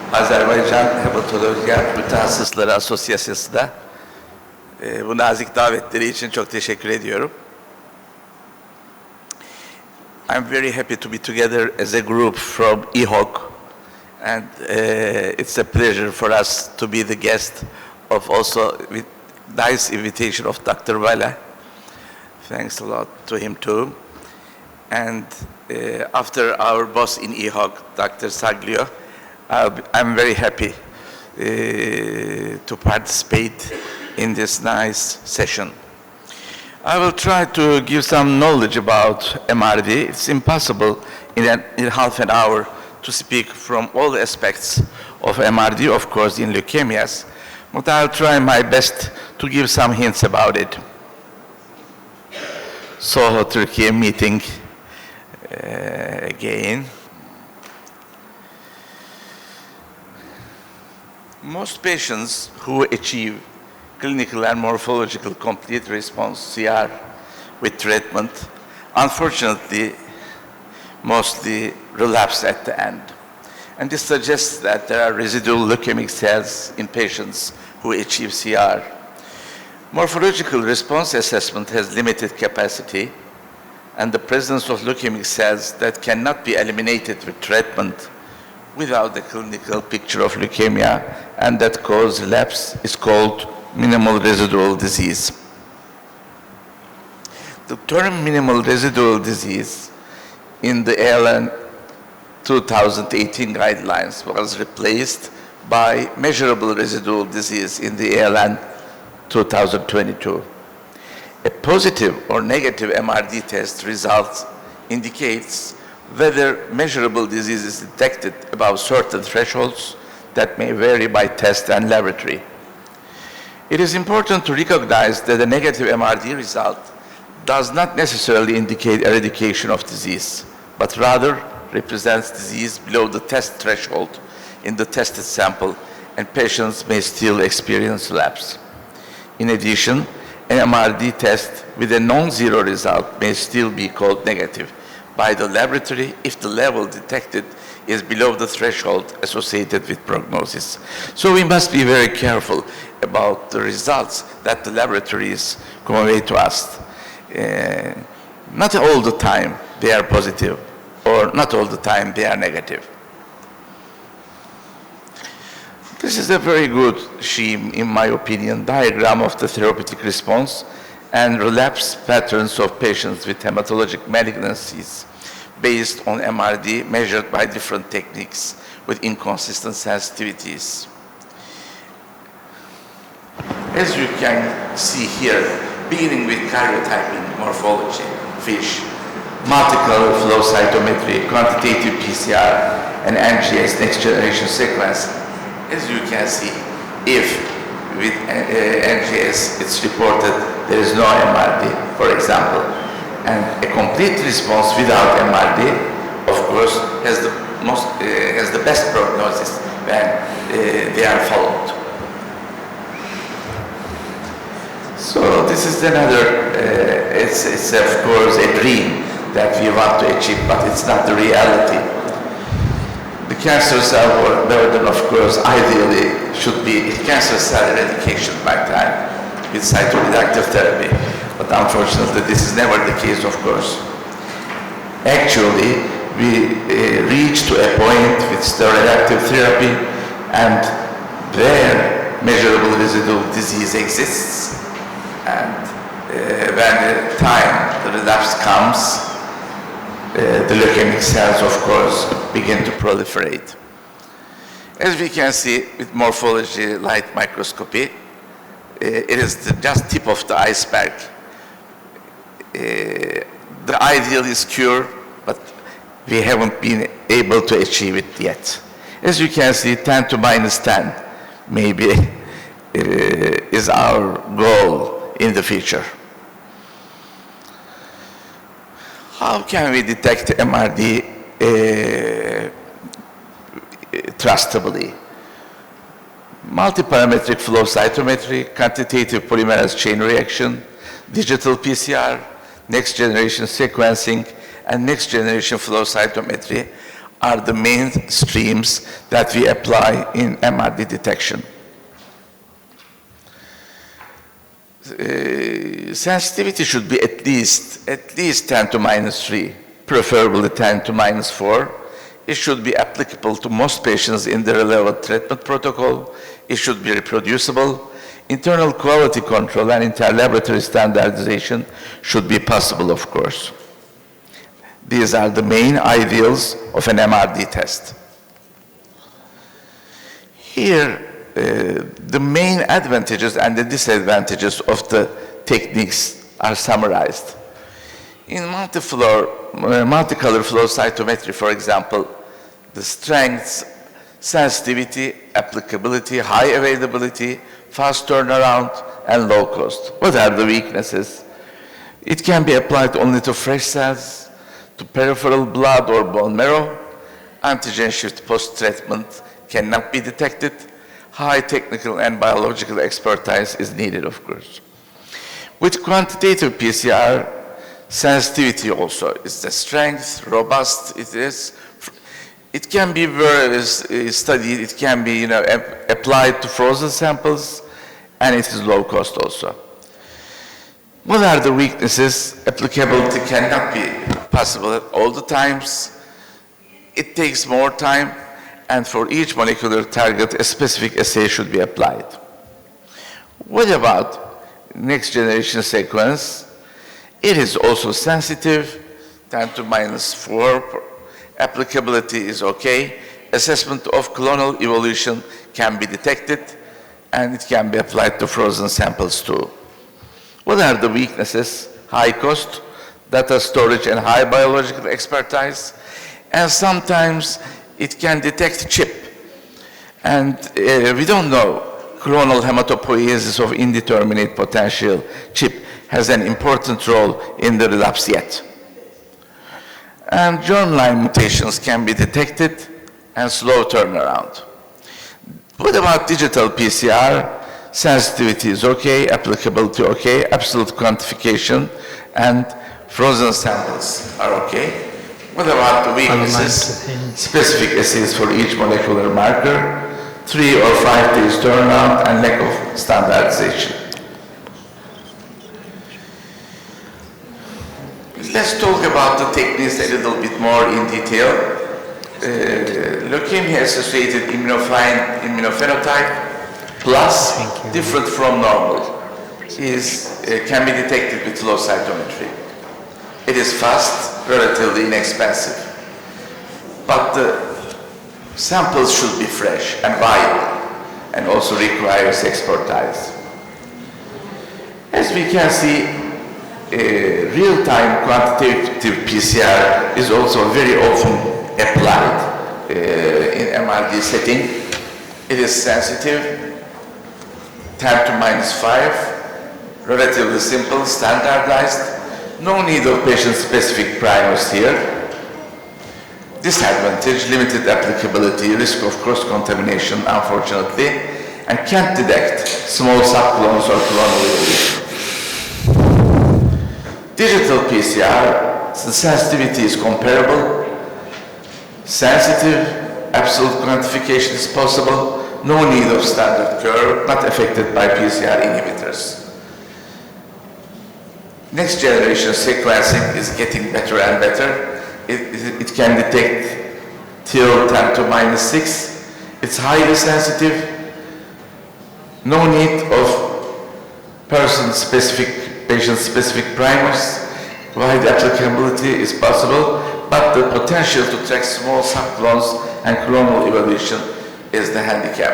Azərbaycan Hematologiya Mütəxəssisləri Asosiyasyası'da bu nazik davetleri için çok teşekkür ediyorum. I'm very happy to be together as a group from EHOC, and it's a pleasure for us to be the guest of also with nice invitation of Dr. Valla. Thanks a lot to him too. And after our boss in EHOC, Dr. Saglio, I'm very happy to participate in this nice session. I will try to give some knowledge about MRD. It's impossible in half an hour to speak from all aspects of MRD, of course, in leukemias, but I'll try my best to give some hints about it. Soho, Turkey meeting again. Most patients who achieve clinical and morphological complete response, CR, with treatment, unfortunately, mostly relapse at the end. And this suggests that there are residual leukemic cells in patients who achieve CR. Morphological response assessment has limited capacity, and the presence of leukemic cells that cannot be eliminated with treatment without the clinical picture of leukemia and that cause relapse is called minimal residual disease. The term minimal residual disease in the ALN 2018 guidelines was replaced by measurable residual disease in the ALN 2022. A positive or negative MRD test result indicates whether measurable disease is detected above certain thresholds that may vary by test and laboratory. It is important to recognize that a negative MRD result does not necessarily indicate eradication of disease, but rather represents disease below the test threshold in the tested sample, and patients may still experience relapse. In addition, an MRD test with a non-zero result may still be called negative by the laboratory if the level detected is below the threshold associated with prognosis. So we must be very careful about the results that the laboratories convey to us. Not all the time they are positive, or not all the time they are negative. This is a very good scheme, in my opinion, diagram of the therapeutic response and relapse patterns of patients with hematologic malignancies based on MRD measured by different techniques with inconsistent sensitivities. As you can see here, beginning with karyotyping morphology, FISH, multicolor flow cytometry, quantitative PCR, and NGS next generation sequence, as you can see, if with NGS it's reported there is no MRD, for example, and a complete response without MRD, of course, has the best prognosis when they are followed. So this is another, it's of course a dream that we want to achieve, but it's not the reality. The cancer cell burden, of course, ideally should be cancer cell eradication by time with cytoreductive therapy, but unfortunately this is never the case, of course. Actually, we reach to a point with steroidactive therapy, and where measurable residual disease exists, and when the time the relapse comes, the leukemic cells, of course, begin to proliferate. As we can see with morphology light microscopy, it is just tip of the iceberg. The ideal is cure, but we haven't been able to achieve it yet. As you can see, 10 to minus 10 maybe is our goal in the future. How can we detect MRD trustably? Multiparametric flow cytometry, quantitative polymerase chain reaction, digital PCR, next generation sequencing, and next generation flow cytometry are the main streams that we apply in MRD detection. Sensitivity should be at least 10 to minus 3, preferably 10 to minus 4. It should be applicable to most patients in the relevant treatment protocol. It should be reproducible. Internal quality control and interlaboratory standardization should be possible, of course. These are the main ideals of an MRD test. Here, the main advantages and the disadvantages of the techniques are summarized. In multicolor flow cytometry, for example, the strengths, sensitivity, applicability, high availability, fast turnaround, and low cost. What are the weaknesses? It can be applied only to fresh cells, to peripheral blood or bone marrow. Antigen shift post-treatment cannot be detected. High technical and biological expertise is needed, of course. With quantitative PCR, sensitivity also is the strength, robust it is. It can be studied, it can be applied to frozen samples, and it is low cost also. What are the weaknesses? Applicability cannot be possible at all the times. It takes more time, and for each molecular target, a specific assay should be applied. What about next generation sequence? It is also sensitive, 10 to minus 4. Applicability is okay. Assessment of clonal evolution can be detected, and it can be applied to frozen samples too. What are the weaknesses? High cost, data storage, and high biological expertise. And sometimes it can detect CHIP. And we don't know clonal hematopoiesis of indeterminate potential. CHIP has an important role in the relapse yet. And germline mutations can be detected and slow turnaround. What about digital PCR? Sensitivity is okay, applicability okay, absolute quantification, and frozen samples are okay. What about the weaknesses? Specific assays for each molecular marker, 3 or 5 days turnaround, and lack of standardization. Let's talk about the techniques a little bit more in detail. Leukemia-associated immunophenotype plus different from normal can be detected with flow cytometry. It is fast, relatively inexpensive, but the samples should be fresh and viable, and also requires expertise. As we can see, real-time quantitative PCR is also very often applied in MRD setting. It is sensitive, 10 to minus 5, relatively simple, standardized, no need of patient-specific primers here. Disadvantage, limited applicability, risk of cross-contamination, unfortunately, and can't detect small subclones or clonal evolution. Digital PCR, the sensitivity is comparable, sensitive, absolute quantification is possible, no need of standard curve, not affected by PCR inhibitors. Next generation sequencing is getting better and better. It can detect till 10 to minus 6. It's highly sensitive. No need of patient-specific primers. Wide applicability is possible, but the potential to track small subclones and clonal evolution is the handicap.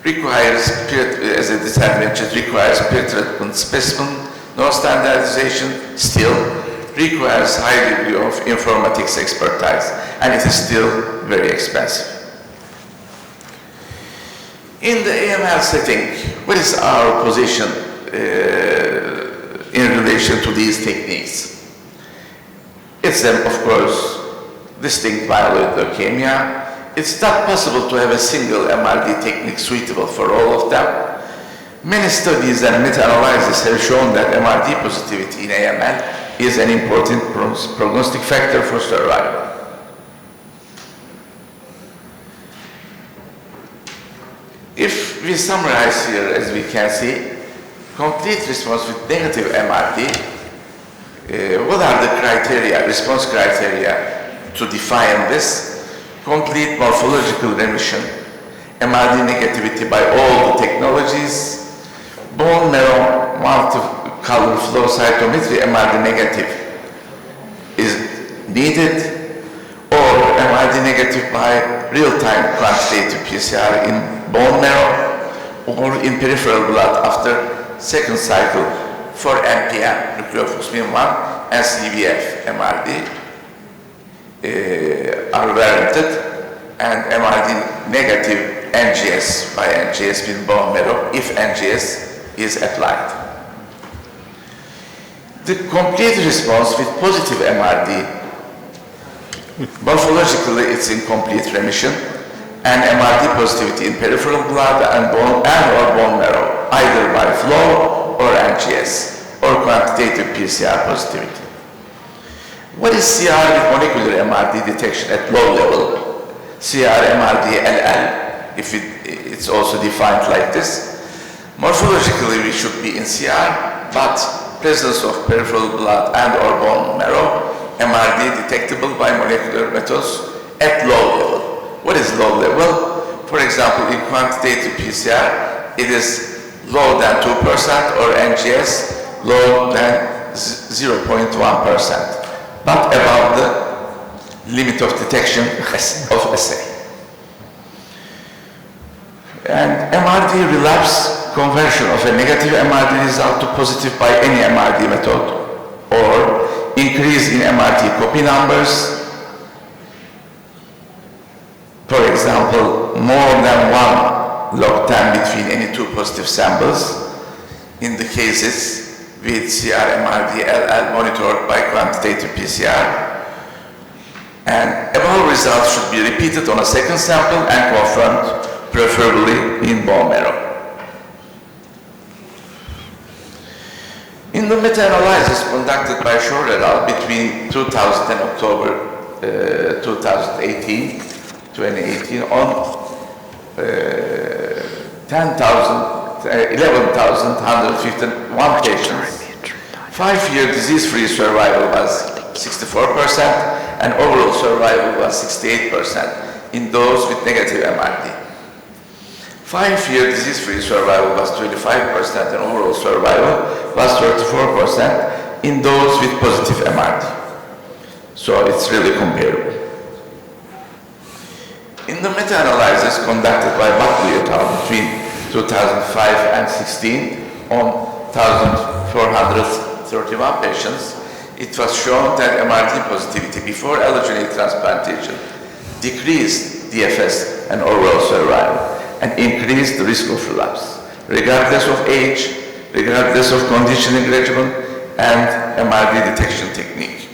Requires, as a disadvantage, requires peer-treatment specimen, no standardization, still requires high degree of informatics expertise, and it is still very expensive. In the AML setting, what is our position in relation to these techniques? It's, of course, distinct myeloid leukemia. It's not possible to have a single MRD technique suitable for all of them. Many studies and meta-analyses have shown that MRD positivity in AML is an important prognostic factor for survival. If we summarize here, as we can see, complete response with negative MRD, what are the criteria, response criteria to define this? Complete morphological remission, MRD negativity by all the technologies, bone marrow multicolor flow cytometry MRD negative is needed, or MRD negative by real-time quantitative PCR in bone marrow or in peripheral blood after second cycle for NPM, nucleophosphine 1, and CVF MRD are warranted, and MRD negative NGS by NGS in bone marrow if NGS is applied. The complete response with positive MRD, morphologically it's in complete remission, and MRD positivity in peripheral blood and bone or bone marrow, either by flow or NGS or quantitative PCR positivity. What is CR with molecular MRD detection at low level? CR MRD LL, if it's also defined like this. Morphologically we should be in CR, but presence of peripheral blood and or bone marrow, MRD detectable by molecular methods at low level. What is low level? For example, in quantitative PCR, it is lower than 2% or NGS lower than 0.1%, but above the limit of detection of assay. And MRD relapse conversion of a negative MRD result to positive by any MRD method, or increase in MRD copy numbers, for example, more than 1 log 10 between any two positive samples in the cases with CR-MRD LL monitored by quantitative PCR. And above results should be repeated on a second sample and confirmed, preferably in bone marrow. In the meta-analysis conducted by Shore et al. Between 2000 and October 2018 on 11,151 patients, 5-year disease-free survival was 64% and overall survival was 68% in those with negative MRD. 5-year disease-free survival was 25% and overall survival was 34% in those with positive MRD. So it's really comparable. In the meta-analysis conducted by Buckley et al. Between 2005 and 16 on 1,431 patients, it was shown that MRD positivity before allogeneic transplantation decreased DFS and overall survival and increased the risk of relapse, regardless of age, regardless of conditioning regimen and MRD detection technique.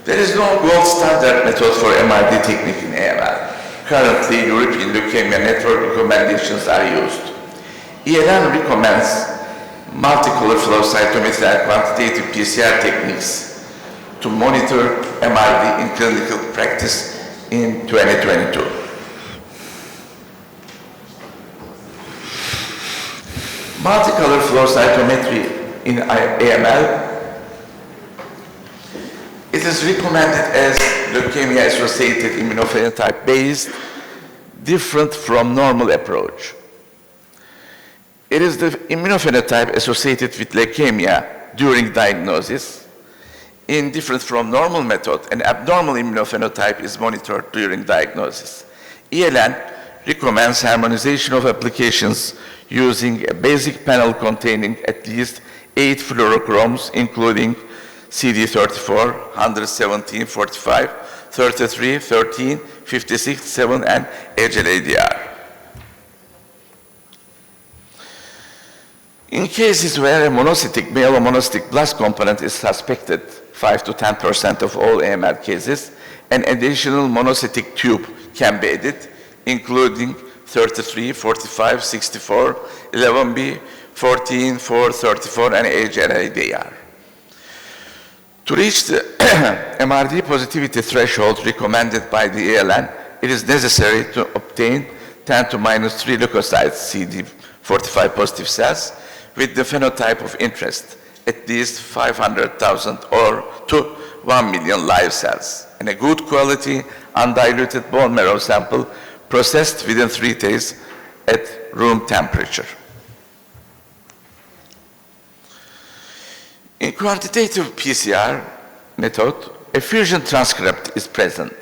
There is no gold standard method for MRD technique in AML. Currently, European Leukemia Network recommendations are used. ELN recommends multicolor flow cytometry and quantitative PCR techniques to monitor MRD in clinical practice in 2022. Multicolor flow cytometry in AML, it is recommended as leukemia-associated immunophenotype based, different from normal approach. It is the immunophenotype associated with leukemia during diagnosis, different from normal method, an abnormal immunophenotype is monitored during diagnosis. ELN recommends harmonization of applications using a basic panel containing at least 8 fluorochromes, including CD34, 117, 45, 33, 13, 56, 7, and HLA-DR. In cases where a monocytic, myelomonocytic blast component is suspected, 5 to 10% of all AML cases, an additional monocytic tube can be added, including 33, 45, 64, 11B, 14, 4, 34, and HLA-DR. To reach the MRD positivity threshold recommended by the ELN, it is necessary to obtain 10 to minus 3 leukocytes, CD45 positive cells, with the phenotype of interest, at least 500,000 or to 1 million live cells, and a good quality, undiluted bone marrow sample processed within 3 days at room temperature. In quantitative PCR method, a fusion transcript is present.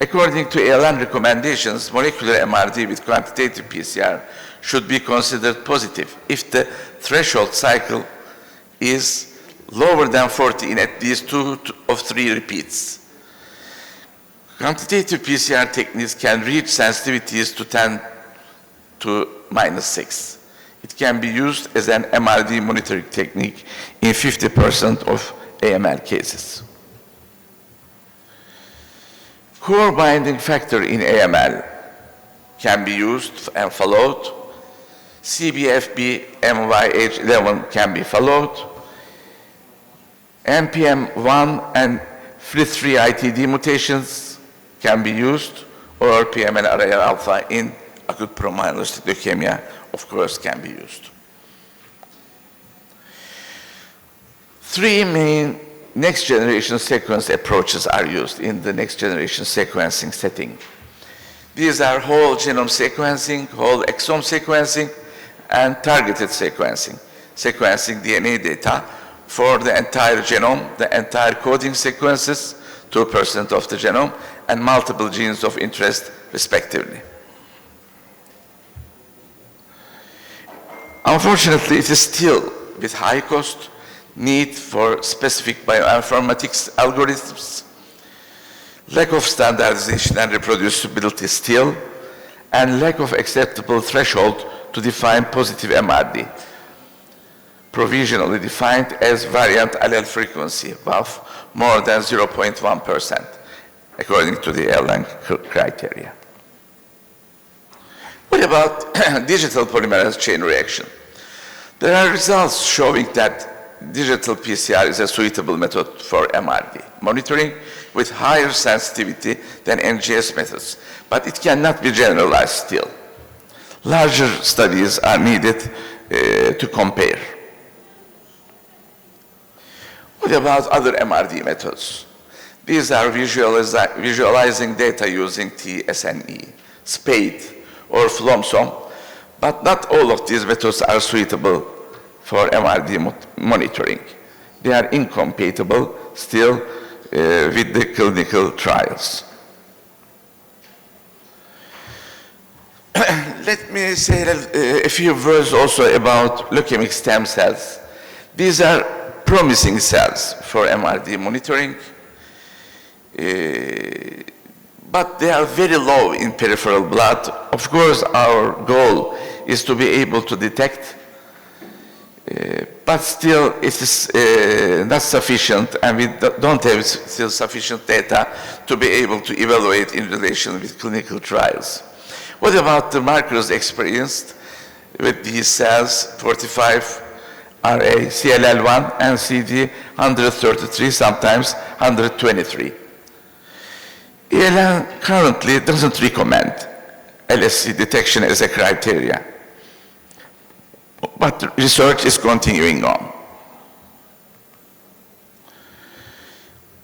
According to ALN recommendations, molecular MRD with quantitative PCR should be considered positive if the threshold cycle is lower than 40 in at least 2 of 3 repeats. Quantitative PCR techniques can reach sensitivities to 10 to minus 6. It can be used as an MRD monitoring technique in 50% of AML cases. Core binding factor in AML can be used and followed. CBFB MYH11 can be followed. NPM1 and FLT3-ITD mutations can be used, or PML-RAR alpha in acute promyelocytic leukemia, of course, can be used. 3 main next-generation sequence approaches are used in the next-generation sequencing setting. These are whole genome sequencing, whole exome sequencing, and targeted sequencing. Sequencing DNA data for the entire genome, the entire coding sequences, 2% of the genome, and multiple genes of interest, respectively. Unfortunately, it is still with high cost, need for specific bioinformatics algorithms, lack of standardization and reproducibility still, and lack of acceptable threshold to define positive MRD, provisionally defined as variant allele frequency of more than 0.1%, according to the ALN criteria. What about digital polymerase chain reaction? There are results showing that digital PCR is a suitable method for MRD monitoring with higher sensitivity than NGS methods, but it cannot be generalized still. Larger studies are needed to compare. What about other MRD methods? These are visualizing data using TSNE, SPADE, or FLOMSOM, but not all of these methods are suitable for MRD monitoring. They are incompatible still with the clinical trials. Let me say a few words also about leukemic stem cells. These are promising cells for MRD monitoring, but they are very low in peripheral blood. Of course, our goal is to be able to detect, but still it is not sufficient, and we don't have still sufficient data to be able to evaluate in relation with clinical trials. What about the markers experienced with these cells, 45, RA, CLL1, and CD133, sometimes 123? ALN currently doesn't recommend LSC detection as a criteria, but research is continuing on.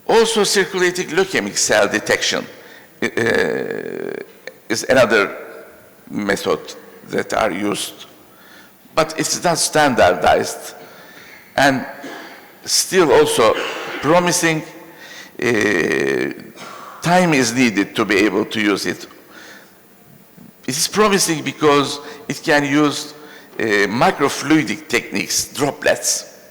Also, circulating leukemic cell detection is another method that are used, but it's not standardized and still also promising. Time is needed to be able to use it. It is promising because it can use microfluidic techniques, droplets.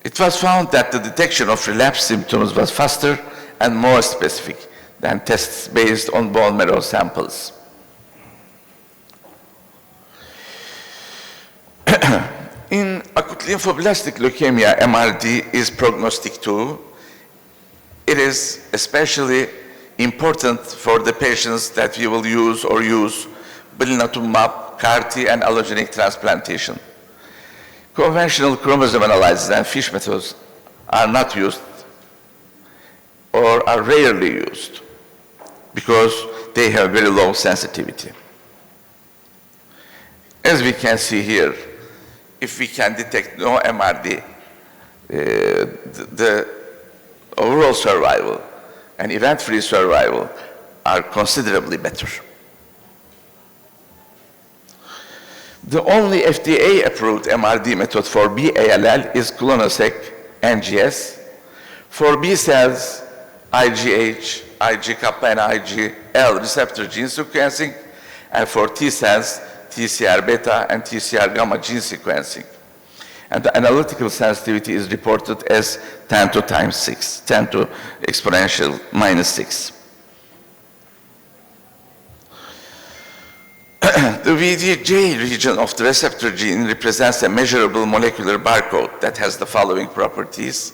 It was found that the detection of relapse symptoms was faster and more specific than tests based on bone marrow samples. In acute lymphoblastic leukemia, MRD is prognostic too. It is especially important for the patients that we will use blinatumab, CAR-T, and allogeneic transplantation. Conventional chromosome analysis and FISH methods are not used. or are rarely used because they have very low sensitivity. As we can see here, if we can detect no MRD, the overall survival and event-free survival are considerably better. The only FDA-approved MRD method for B-ALL is clonoSEQ NGS. For B cells, IgH, IgK and IgL receptor gene sequencing, and for T cells, TCR beta and TCR gamma gene sequencing. And the analytical sensitivity is reported as 10 to times 6, 10 to exponential minus 6. The VDJ region of the receptor gene represents a measurable molecular barcode that has the following properties: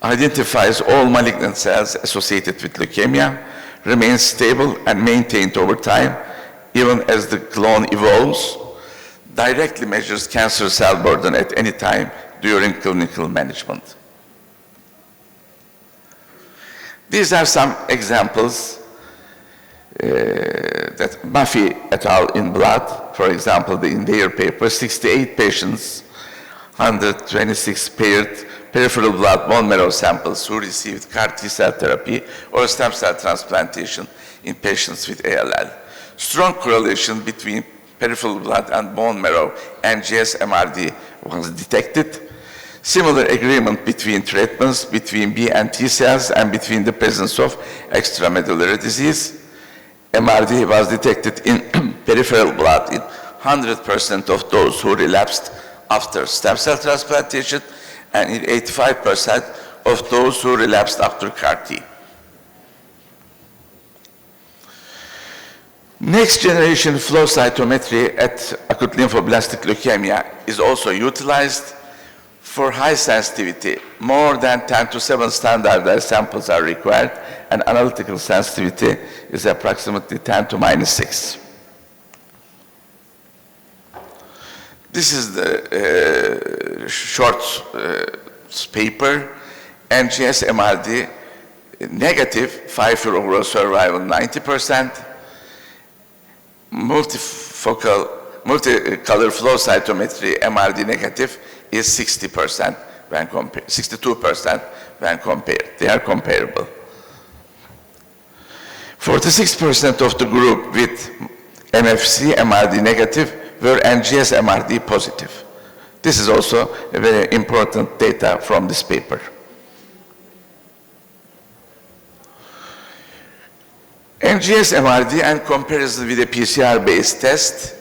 identifies all malignant cells associated with leukemia, remains stable and maintained over time, even as the clone evolves, directly measures cancer cell burden at any time during clinical management. These are some examples that Maffei et al. In Blood, for example, in their paper, 68 patients, 126 paired peripheral blood bone marrow samples who received CAR T-cell therapy or stem cell transplantation in patients with ALL. Strong correlation between peripheral blood and bone marrow NGS MRD was detected. Similar agreement between treatments, between B and T cells, and between the presence of extramedullary disease. MRD was detected in peripheral blood in 100% of those who relapsed after stem cell transplantation and in 85% of those who relapsed after CAR T. Next generation flow cytometry at acute lymphoblastic leukemia is also utilized. For high sensitivity, more than 10 to 7 standardized samples are required, and analytical sensitivity is approximately 10 to minus 6. This is the short paper, NGS MRD, negative 5-year overall survival 90%, multicolor flow cytometry MRD negative is 60% when compared, 62% when compared. They are comparable. 46% of the group with MFC MRD negative were NGS MRD positive. This is also a very important data from this paper. NGS MRD and comparison with a PCR-based test,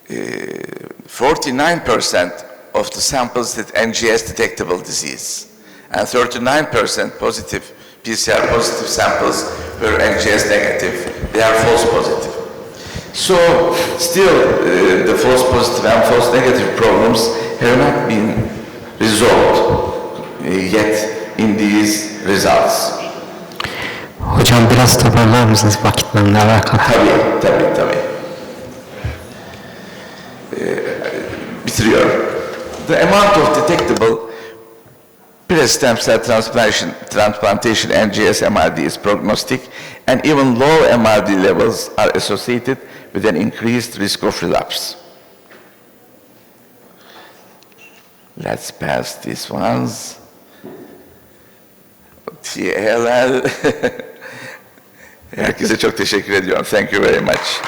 49% of the samples had NGS detectable disease, and 39% positive, PCR positive samples were NGS negative. They are false positive. So still the false positive and false negative problems have not been resolved yet in these results. Hocam biraz toparlar mısınız vakitle alakalı? Tabii. Bitiriyor. The amount of detectable pre-stem cell transplantation NGS MRD is prognostic, and even low MRD levels are associated with an increased risk of relapse. Let's pass these ones. TLL. Herkese çok teşekkür ediyorum. Thank you very much.